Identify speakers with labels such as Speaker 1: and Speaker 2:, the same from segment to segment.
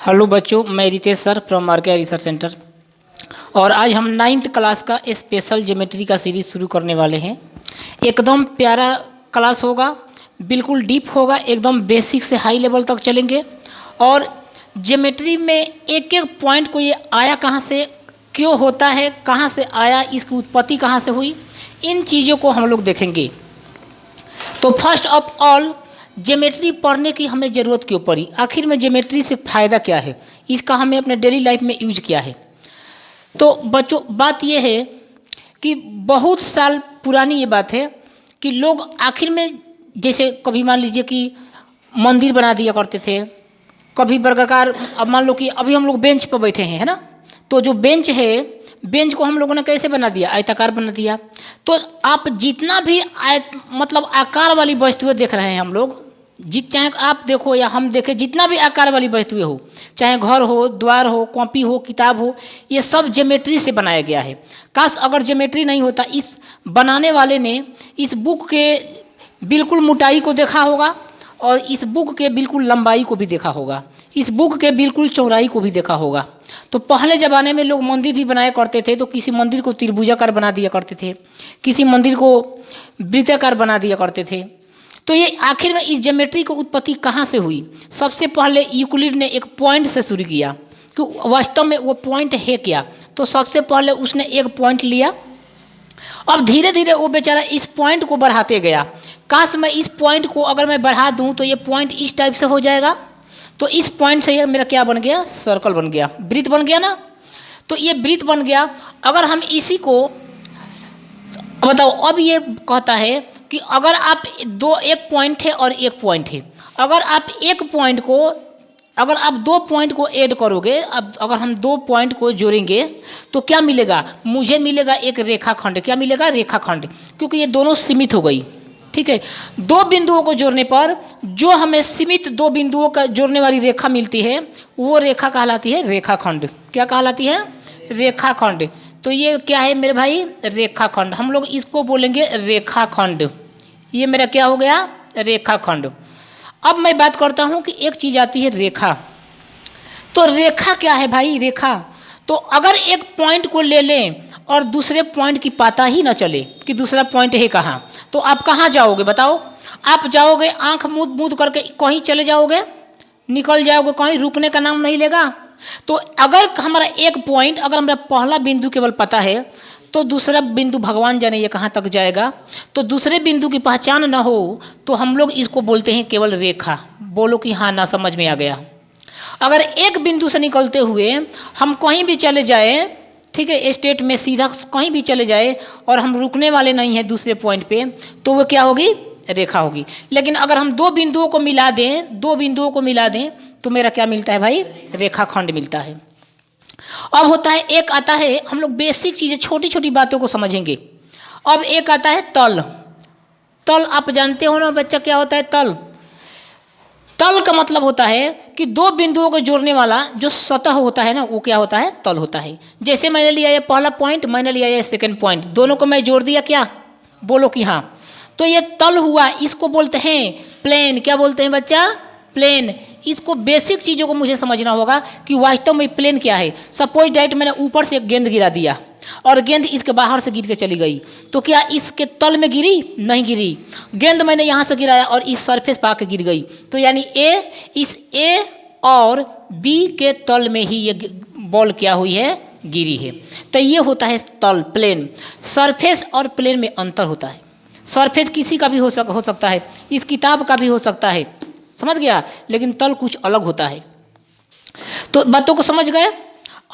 Speaker 1: Hello बच्चों, मैं Ritesh sir from RK research centre. और आज हम 9th क्लास का स्पेशल ज्योमेट्री का सीरीज़ शुरू करने वाले हैं। एकदम प्यारा क्लास होगा, बिल्कुल डीप होगा, एकदम बेसिक से हाई लेवल तक चलेंगे। और ज्योमेट्री में एक एक पॉइंट को, ये आया कहाँ से, क्यों होता है, कहाँ से आया, इसकी उत्पत्ति कहाँ से हुई, इन चीज़ों को हम लोग देखेंगे। तो फर्स्ट ऑफ ऑल, ज्योमेट्री पढ़ने की हमें ज़रूरत क्यों पड़ी, आखिर में ज्योमेट्री से फ़ायदा क्या है, इसका हमें अपने डेली लाइफ में यूज किया है। तो बच्चों, बात यह है कि बहुत साल पुरानी ये बात है कि लोग आखिर में, जैसे कभी मान लीजिए कि मंदिर बना दिया करते थे, कभी वर्गाकार। अब मान लो कि अभी हम लोग बेंच पर बैठे हैं, है ना, तो जो बेंच है, बेंच को हम लोगों ने कैसे बना दिया, आयताकार बना दिया। तो आप जितना भी मतलब आकार वाली वस्तुएं देख रहे हैं हम लोग, चाहे आप देखो या हम देखें, जितना भी आकार वाली वस्तुएं हो, चाहे घर हो, द्वार हो, कॉपी हो, किताब हो, ये सब ज्योमेट्री से बनाया गया है। काश अगर ज्योमेट्री नहीं होता, इस बनाने वाले ने इस बुक के बिल्कुल मोटाई को देखा होगा और इस बुक के बिल्कुल लंबाई को भी देखा होगा, इस बुक के बिल्कुल चौड़ाई को भी देखा होगा। तो पहले ज़माने में लोग मंदिर भी बनाया करते थे, तो किसी मंदिर को त्रिभुजाकार बना दिया करते थे, किसी मंदिर को वृत्ताकार बना दिया करते थे। तो ये आखिर में इस ज्योमेट्री की उत्पत्ति कहाँ से हुई? सबसे पहले यूक्लिड ने एक पॉइंट से शुरू किया कि वास्तव में वो पॉइंट है क्या। तो सबसे पहले उसने एक पॉइंट लिया और धीरे धीरे वो बेचारा इस पॉइंट को बढ़ाते गया। काश मैं इस पॉइंट को अगर मैं बढ़ा दूं तो ये पॉइंट इस टाइप से हो जाएगा। तो इस पॉइंट से ये मेरा क्या बन गया, सर्कल बन गया, वृत्त बन गया ना। तो ये वृत्त बन गया। अगर हम इसी को बताओ, अब ये कहता है कि अगर आप एक पॉइंट है और एक पॉइंट है, अगर आप एक पॉइंट को, अगर आप दो पॉइंट को ऐड करोगे, अब अगर हम दो पॉइंट को जोड़ेंगे तो क्या मिलेगा, मुझे मिलेगा एक रेखाखंड। क्या मिलेगा? रेखाखंड, क्योंकि ये दोनों सीमित हो गई। ठीक है, दो बिंदुओं को जोड़ने पर जो हमें सीमित दो बिंदुओं का जोड़ने वाली रेखा मिलती है, वो रेखा कहलाती है रेखाखंड। क्या कहलाती है? रेखाखंड। तो ये क्या है मेरे भाई? रेखाखंड। हम लोग इसको बोलेंगे रेखाखंड। ये मेरा क्या हो गया? रेखाखंड। अब मैं बात करता हूँ कि एक चीज़ आती है रेखा। तो रेखा क्या है भाई? रेखा तो अगर एक पॉइंट को ले लें और दूसरे पॉइंट की पता ही ना चले कि दूसरा पॉइंट है कहाँ, तो आप कहाँ जाओगे बताओ? आप जाओगे आंख मूंद मूंद करके कहीं चले जाओगे, निकल जाओगे, कहीं रुकने का नाम नहीं लेगा। तो अगर हमारा एक पॉइंट, अगर हमारा पहला बिंदु केवल पता है, तो दूसरा बिंदु भगवान जाने ये कहाँ तक जाएगा। तो दूसरे बिंदु की पहचान ना हो तो हम लोग इसको बोलते हैं केवल रेखा। बोलो कि हाँ ना, समझ में आ गया। अगर एक बिंदु से निकलते हुए हम कहीं भी चले जाए, ठीक है, स्टेट में सीधा कहीं भी चले जाए और हम रुकने वाले नहीं हैं दूसरे पॉइंट पे, तो वो क्या होगी? रेखा होगी। लेकिन अगर हम दो बिंदुओं को मिला दें, तो मेरा क्या मिलता है भाई? रेखाखंड मिलता है। अब होता है, एक आता है, हम लोग बेसिक चीज़ें, छोटी छोटी बातों को समझेंगे। अब एक आता है तल। तल आप जानते हो ना बच्चा, क्या होता है तल? तल का मतलब होता है कि दो बिंदुओं को जोड़ने वाला जो सतह होता है ना, वो क्या होता है? तल होता है। जैसे मैंने लिया ये पहला पॉइंट, मैंने लिया ये सेकंड पॉइंट, दोनों को मैं जोड़ दिया, क्या? बोलो कि हाँ। तो ये तल हुआ। इसको बोलते हैं प्लेन। क्या बोलते हैं बच्चा? प्लेन। इसको बेसिक चीज़ों को मुझे समझना होगा कि वास्तव में प्लेन क्या है। सपोज डैट मैंने ऊपर से एक गेंद गिरा दिया और गेंद इसके बाहर से गिर के चली गई, तो क्या इसके तल में गिरी? नहीं गिरी। गेंद मैंने यहाँ से गिराया और इस सरफेस पर आके गिर गई, तो यानी इस ए और बी के तल में ही ये बॉल क्या हुई है? गिरी है। तो ये होता है तल, प्लेन। सरफेस और प्लेन में अंतर होता है। सरफेस किसी का भी हो सकता है, इस किताब का भी हो सकता है, समझ गया, लेकिन तल कुछ अलग होता है। तो बातों को समझ गए।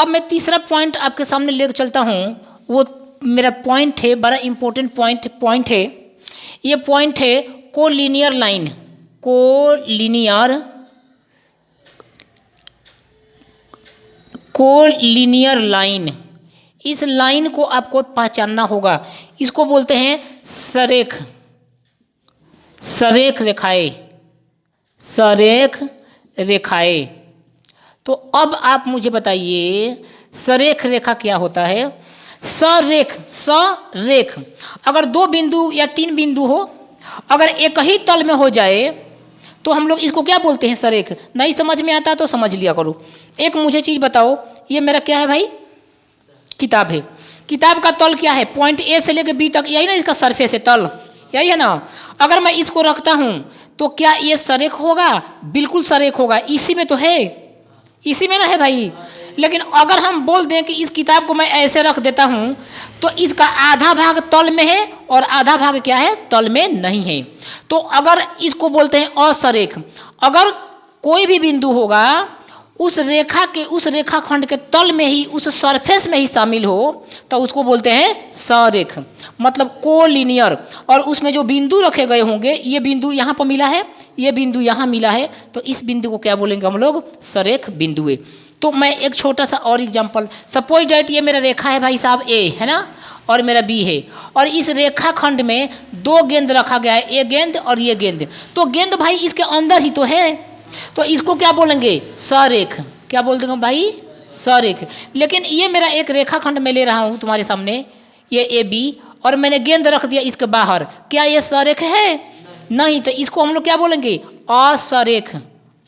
Speaker 1: अब मैं तीसरा पॉइंट आपके सामने लेकर चलता हूँ। वो मेरा पॉइंट है, बड़ा इंपॉर्टेंट पॉइंट है। ये पॉइंट है कोलिनियर लाइन। Collinear line. इस लाइन को आपको पहचानना होगा। इसको बोलते हैं सरेख रेखाएं। सरेख रेखाएं। तो अब आप मुझे बताइए, सरेख रेखा क्या होता है? सरेख अगर दो बिंदु या तीन बिंदु हो, अगर एक ही तल में हो जाए तो हम लोग इसको क्या बोलते हैं, सरेख। नहीं समझ में आता तो समझ लिया करो। एक मुझे चीज़ बताओ, ये मेरा क्या है भाई, किताब है। किताब का तल क्या है, पॉइंट ए से लेकर बी तक, यही ना इसका सरफेस है, तल यही है ना। अगर मैं इसको रखता हूँ तो क्या ये सरेख होगा, बिल्कुल सरेख होगा, इसी में तो है, इसी में ना है भाई। लेकिन अगर हम बोल दें कि इस किताब को मैं ऐसे रख देता हूँ तो इसका आधा भाग तल में है और आधा भाग क्या है, तल में नहीं है। तो अगर इसको बोलते हैं असरेख। अगर कोई भी बिंदु होगा उस रेखा के, उस रेखाखंड के तल में ही, उस सरफेस में ही शामिल हो तो उसको बोलते हैं सरेख, मतलब कोलिनियर। और उसमें जो बिंदु रखे गए होंगे, ये बिंदु यहाँ पर मिला है, ये बिंदु यहाँ मिला है, तो इस बिंदु को क्या बोलेंगे हम लोग, सरेख बिंदुए। तो मैं एक छोटा सा और एग्जांपल, सपोज डैट ये मेरा रेखा है भाई साहब ए है ना, और मेरा बी है, और इस रेखाखंड में दो गेंद रखा गया है, ये गेंद और ये गेंद। तो गेंद भाई इसके अंदर ही तो है, तो इसको क्या बोलेंगे, सरेख। क्या बोल देंगे भाई, सरेख। लेकिन ये मेरा एक रेखाखंड में ले रहा हूँ तुम्हारे सामने, ये ए बी, और मैंने गेंद रख दिया इसके बाहर, क्या ये सरेख है, नहीं। तो इसको हम लोग क्या बोलेंगे, असरेख।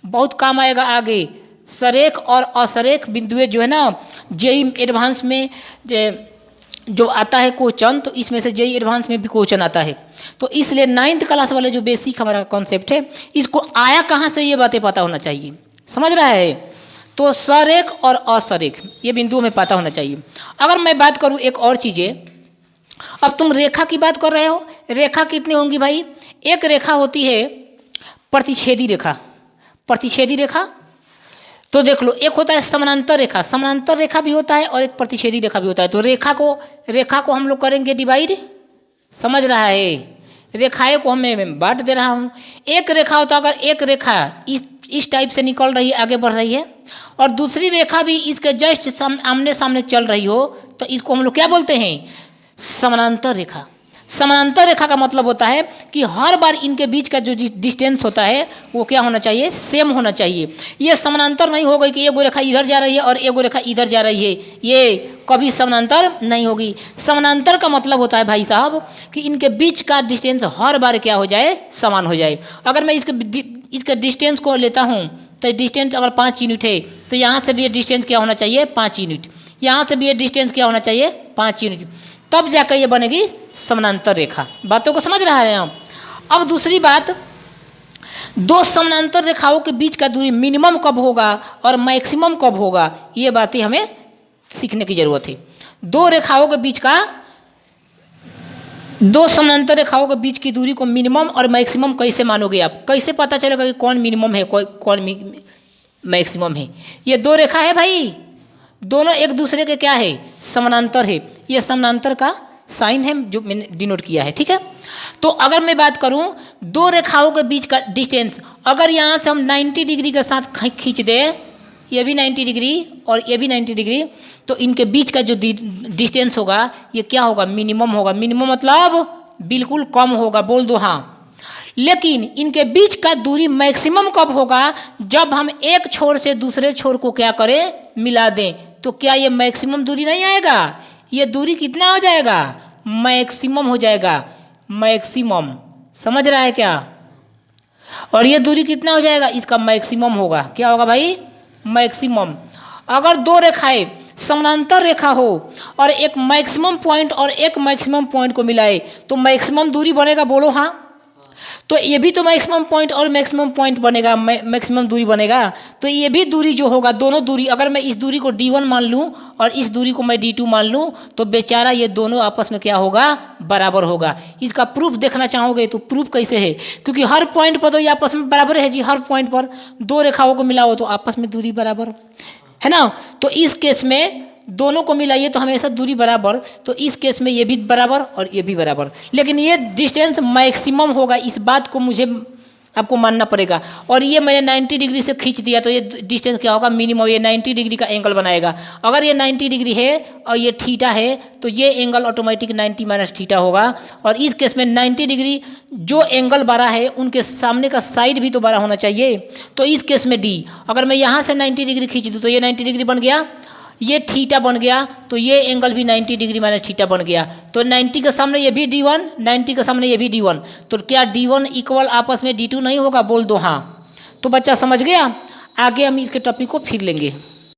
Speaker 1: बहुत काम आएगा आगे। सरेख और असरेख बिंदुए जो है ना, जेई एडवांस में जो आता है क्वेश्चन, तो इसमें से जेई एडवांस में भी क्वेश्चन आता है। तो इसलिए 9th क्लास वाले जो बेसिक हमारा कॉन्सेप्ट है, इसको आया कहाँ से ये बातें पता होना चाहिए, समझ रहा है। तो सरेख और असरेख ये बिंदुओं में पता होना चाहिए। अगर मैं बात करूँ एक और चीज़ें, अब तुम रेखा की बात कर रहे हो, रेखा कितनी होंगी भाई, एक रेखा होती है प्रतिच्छेदी रेखा। प्रतिच्छेदी रेखा तो देख लो, एक होता है समानांतर रेखा, समानांतर रेखा भी होता है और एक प्रतिच्छेदी रेखा भी होता है। तो रेखा को हम लोग करेंगे डिवाइड, समझ रहा है, रेखाएं को हमें बांट दे रहा हूँ। एक रेखा होता है, अगर एक रेखा इस टाइप से निकल रही है, आगे बढ़ रही है, और दूसरी रेखा भी इसके जस्ट आमने सामने चल रही हो, तो इसको हम लोग क्या बोलते हैं, समानांतर रेखा। समानांतर रेखा का मतलब होता है कि हर बार इनके बीच का जो डिस्टेंस होता है वो क्या होना चाहिए, सेम होना चाहिए। ये समानांतर नहीं होगा कि एगो रेखा इधर जा रही है और एगो रेखा इधर जा रही है, ये कभी समानांतर नहीं होगी। समानांतर का मतलब होता है भाई साहब कि इनके बीच का डिस्टेंस हर बार क्या हो जाए, समान हो जाए। अगर मैं इसके डिस्टेंस को लेता हूँ तो डिस्टेंस अगर 5 यूनिट है, तो यहाँ से भी ये डिस्टेंस क्या होना चाहिए, 5 यूनिट, यहाँ से भी ये डिस्टेंस क्या होना चाहिए, 5 यूनिट, तब जाकर ये बनेगी समानांतर रेखा। बातों को समझ रहा है आप। अब दूसरी बात, दो समानांतर रेखाओं के बीच का दूरी मिनिमम कब होगा और मैक्सिमम कब होगा, ये बातें हमें सीखने की जरूरत है। दो समानांतर रेखाओं के बीच की दूरी को मिनिमम और मैक्सिमम कैसे मानोगे आप, कैसे पता चलेगा कि कौन मिनिमम है कौन मैक्सिमम है। ये दो रेखा है भाई, दोनों एक दूसरे के क्या है, समानांतर है। ये समानांतर का साइन है जो मैंने डिनोट किया है, ठीक है। तो अगर मैं बात करूं दो रेखाओं के बीच का डिस्टेंस, अगर यहाँ से हम 90 डिग्री के साथ खींच दें, ये भी 90 डिग्री और ये भी 90 डिग्री, तो इनके बीच का जो डिस्टेंस होगा ये क्या होगा, मिनिमम होगा। मिनिमम मतलब बिल्कुल कम होगा, बोल दो हाँ। लेकिन इनके बीच का दूरी मैक्सिमम कब होगा, जब हम एक छोर से दूसरे छोर को क्या करें, मिला दें। तो क्या ये मैक्सिमम दूरी नहीं आएगा, ये दूरी कितना हो जाएगा, मैक्सिमम हो जाएगा, मैक्सिमम, समझ रहा है क्या। और ये दूरी कितना हो जाएगा, इसका मैक्सिमम होगा, क्या होगा भाई, मैक्सिमम। अगर दो रेखाएं समानांतर रेखा हो और एक मैक्सिमम पॉइंट और एक मैक्सिमम पॉइंट को मिलाए तो मैक्सिमम दूरी बनेगा, बोलो हाँ। तो ये भी तो मैक्सिमम पॉइंट और मैक्सिमम पॉइंट बनेगा, मैक्सिमम दूरी बनेगा। तो ये भी दूरी जो होगा, दोनों दूरी, अगर मैं इस दूरी को D1 मान लूँ और इस दूरी को मैं D2 मान लूँ, तो बेचारा ये दोनों आपस में क्या होगा, बराबर होगा। इसका प्रूफ देखना चाहोगे तो प्रूफ कैसे है, क्योंकि हर पॉइंट पर तो ये आपस में बराबर है जी। हर पॉइंट पर दो रेखाओं को मिलाओ तो आपस में दूरी बराबर है ना। तो इस केस में दोनों को मिलाइए तो हमेशा दूरी बराबर, तो इस केस में ये भी बराबर और ये भी बराबर, लेकिन ये डिस्टेंस मैक्सिमम होगा, इस बात को मुझे आपको मानना पड़ेगा। और ये मैंने 90 डिग्री से खींच दिया तो ये डिस्टेंस क्या होगा, मिनिमम। ये 90 डिग्री का एंगल बनाएगा। अगर ये 90 डिग्री है और ये थीटा है तो ये एंगल ऑटोमेटिक 90 माइनस थीटा होगा। और इस केस में 90 डिग्री जो एंगल बड़ा है उनके सामने का साइड भी तो बड़ा होना चाहिए। तो इस केस में डी, अगर मैं यहाँ से 90 डिग्री खींच दूँ तो ये 90 डिग्री बन गया, ये थीटा बन गया, तो ये एंगल भी 90 डिग्री माइनस थीटा बन गया। तो 90 के सामने ये भी D1, 90 के सामने ये भी D1, तो क्या D1 इक्वल आपस में D2 नहीं होगा? बोल दो हाँ। तो बच्चा समझ गया। आगे हम इसके टॉपिक को फिर लेंगे।